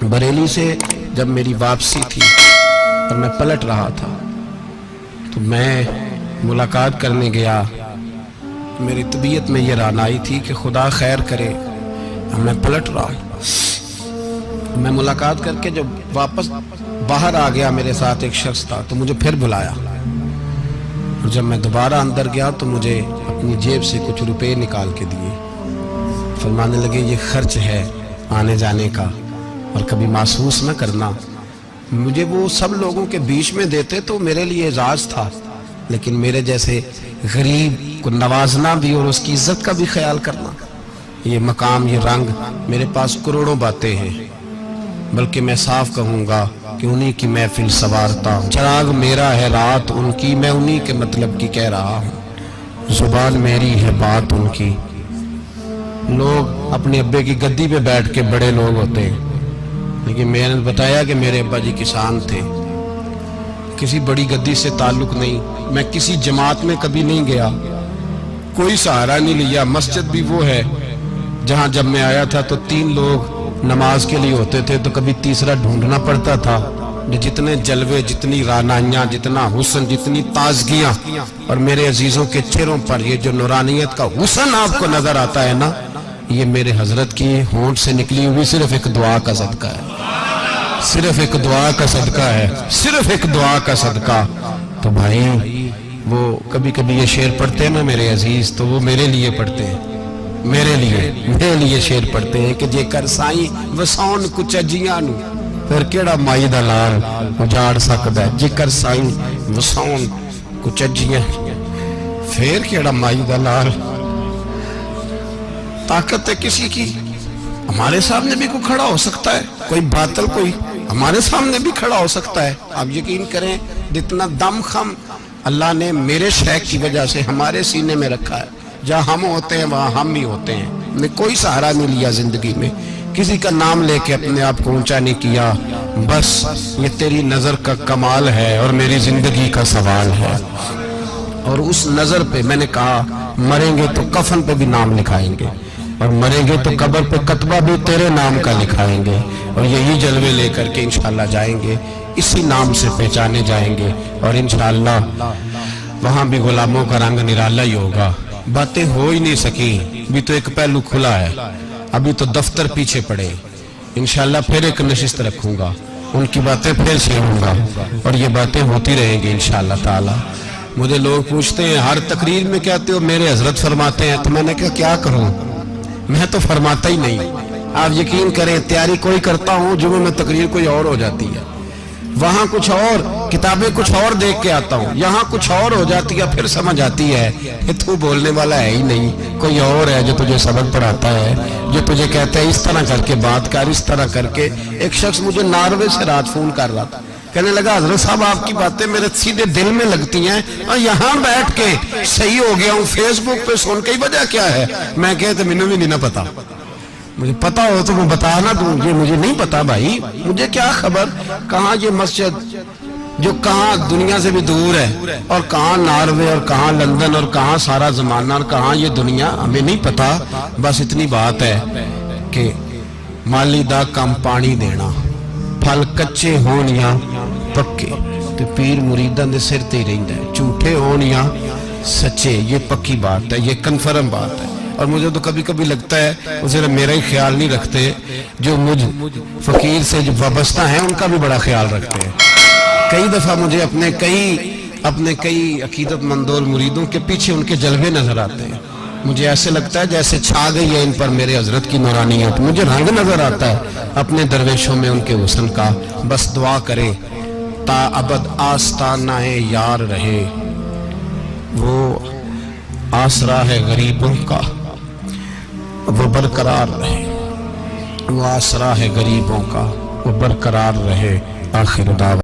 बरेली से जब मेरी वापसी थी और मैं पलट रहा था तो मैं मुलाकात करने गया। मेरी तबीयत में ये रानाई थी कि खुदा खैर करे, मैं पलट रहा हूँ। मैं मुलाकात करके जब वापस बाहर आ गया, मेरे साथ एक शख्स था तो मुझे फिर बुलाया, और जब मैं दोबारा अंदर गया तो मुझे अपनी जेब से कुछ रुपए निकाल के दिए। फरमाने लगे ये खर्च है आने जाने का और कभी महसूस न करना। मुझे वो सब लोगों के बीच में देते तो मेरे लिए एजाज था, लेकिन मेरे जैसे गरीब को नवाजना भी और उसकी इज्जत का भी ख्याल करना, ये मकाम, ये रंग, मेरे पास करोड़ों बातें हैं, बल्कि मैं साफ कहूँगा कि उन्हीं की महफिल सवारता हूँ। चिराग मेरा है रात उनकी, मैं उन्हीं के मतलब की कह रहा हूँ। जुबान मेरी है बात उनकी। लोग अपने अब्बे की गद्दी पे बैठ के बड़े लोग होते हैं, लेकिन मैंने बताया कि मेरे अब्बा जी किसान थे, किसी बड़ी गद्दी से ताल्लुक नहीं। मैं किसी जमात में कभी नहीं गया, कोई सहारा नहीं लिया। मस्जिद भी वो है जहां जब मैं आया था तो 3 लोग नमाज के लिए होते थे, तो कभी तीसरा ढूंढना पड़ता था। जितने जलवे, जितनी रानाइयाँ, जितना हुस्न, जितनी ताजगियाँ, और मेरे अजीजों के चेहरों पर ये जो नूरानियत का हुस्न आपको नजर आता है ना, ये मेरे हजरत की होंठ से निकली हुई सिर्फ एक दुआ का सदका है, सिर्फ एक दुआ का सदका है, सिर्फ एक दुआ का सदका। तो भाई वो कभी कभी ये शेर पढ़ते हैं ना मेरे अजीज, तो वो मेरे लिए पढ़ते हैं, मेरे लिए शेर पढ़ते हैं कि जेकर साईं वसाउन कुछ अजियां नू फिर केड़ा माई दा लाल उजाड़ सकदा है। जेकर साईं वसाउन कुछ अजियां फिर केड़ा माई दा लाल। ताकत है किसी की, हमारे सामने भी कोई खड़ा हो सकता है, कोई बातल कोई हमारे सामने भी खड़ा हो सकता है। आप यकीन करें जितना दम खम अल्लाह ने मेरे शेख की वजह से हमारे सीने में रखा है, जहाँ हम होते हैं वहाँ हम ही होते हैं। हमने कोई सहारा नहीं लिया जिंदगी में, किसी का नाम लेके अपने आप को ऊंचा नहीं किया। बस ये तेरी नजर का कमाल है और मेरी जिंदगी का सवाल है। और उस नजर पे मैंने कहा मरेंगे तो कफन पे भी नाम लिखाएंगे, और मरेंगे तो कब्र पे कतबा भी तेरे नाम का लिखाएंगे, और यही जलवे लेकर के इंशाल्लाह जाएंगे, इसी नाम से पहचाने जाएंगे, और इंशाल्लाह वहां भी गुलामों का रंग निराला ही होगा। बातें हो ही नहीं सकी, भी तो एक पहलू खुला है, अभी तो दफ्तर पीछे पड़े। इंशाल्लाह फिर एक नशिस्त रखूंगा, उनकी बातें फिर छेड़ूंगा, और ये बातें होती रहेंगी इंशाल्लाह ताला। मुझे लोग पूछते हैं हर तकरीर में कहते हो मेरे हजरत फरमाते हैं, तो मैंने कहा क्या करूं, मैं तो फरमाता ही नहीं। आप यकीन करें तैयारी कोई करता हूं, जुमे में तकरीर कोई और हो जाती है, वहां कुछ और, किताबें कुछ और देख के आता हूँ, यहाँ कुछ और हो जाती है। फिर समझ आती है कि तू बोलने वाला है ही नहीं, कोई और है जो तुझे सबक पढ़ाता है, जो तुझे कहता है इस तरह करके बात कर, इस तरह करके। एक शख्स मुझे नार्वे से रात फोन कर रहा था, कहने लगा हजरत साहब आपकी बातें मेरे सीधे दिल में लगती हैं, और यहाँ बैठ के सही हो गया हूँ, फेसबुक पे सुन के। वजह क्या है? मैं कहते मैंने भी नहीं ना पता, मुझे पता हो तो मैं बता ना दूं, ये मुझे नहीं पता भाई, मुझे क्या खबर कहाँ ये मस्जिद जो कहाँ दुनिया से भी दूर है, और कहाँ नार्वे, और कहाँ लंदन, और कहाँ सारा जमाना, और कहाँ ये दुनिया, हमें नहीं पता। बस इतनी बात है कि माली दा कम पानी देना, फल कच्चे होन या पक्के, तो पीर मुरीदां दे सिर ते ही रहिंदा है, झूठे होन या सच्चे, ये पक्की बात है, ये कन्फर्म बात है। और मुझे तो कभी कभी लगता है वो सिर्फ मेरा ही ख्याल नहीं रखते, जो मुझ फकीर से जो वाबस्ता है उनका भी बड़ा ख्याल रखते हैं। कई दफा मुझे अपने कई अकीदतमंदों मुरीदों के पीछे उनके जलवे नजर आते हैं, मुझे ऐसे लगता है जैसे छा गई है इन पर मेरे हजरत की नूरानियत, मुझे रंग नजर आता है अपने दरवेशों में उनके हुस्न का। बस दुआ करे ता अबद आस्ताना यार रहे, वो आसरा है गरीबों का, वो बरकरार रहे, वो आसरा है गरीबों का, वो बरकरार रहे। आखिर दावा।